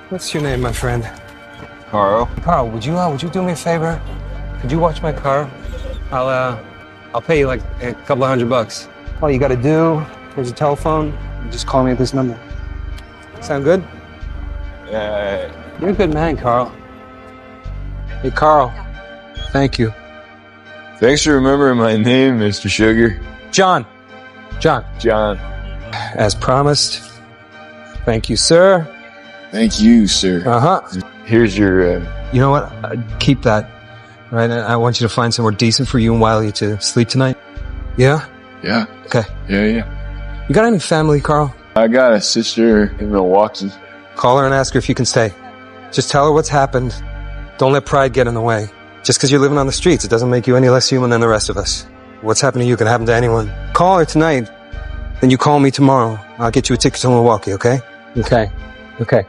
What's your name, my friend? Carl. Carl, would you do me a favor? Could you watch my car? I'll pay you like a couple of $100. All you gotta do, here's a telephone, just call me at this number. Sound good? You're a good man, Carl. Hey, Carl. Thank you. Thanks for remembering my name, Mr. Sugar. John. John. As promised. Thank you, sir. Thank you, sir. Uh-huh. Here's your, You know what? Keep that. All right, I want you to find somewhere decent for you and Wiley to sleep tonight. Yeah? Yeah. Okay. Yeah. You got any family, Carl? I got a sister in Milwaukee. Call her and ask her if you can stay. Just tell her what's happened. Don't let pride get in the way. Just because you're living on the streets, it doesn't make you any less human than the rest of us. What's happened to you can happen to anyone. Call her tonight, then you call me tomorrow. I'll get you a ticket to Milwaukee, okay? Okay.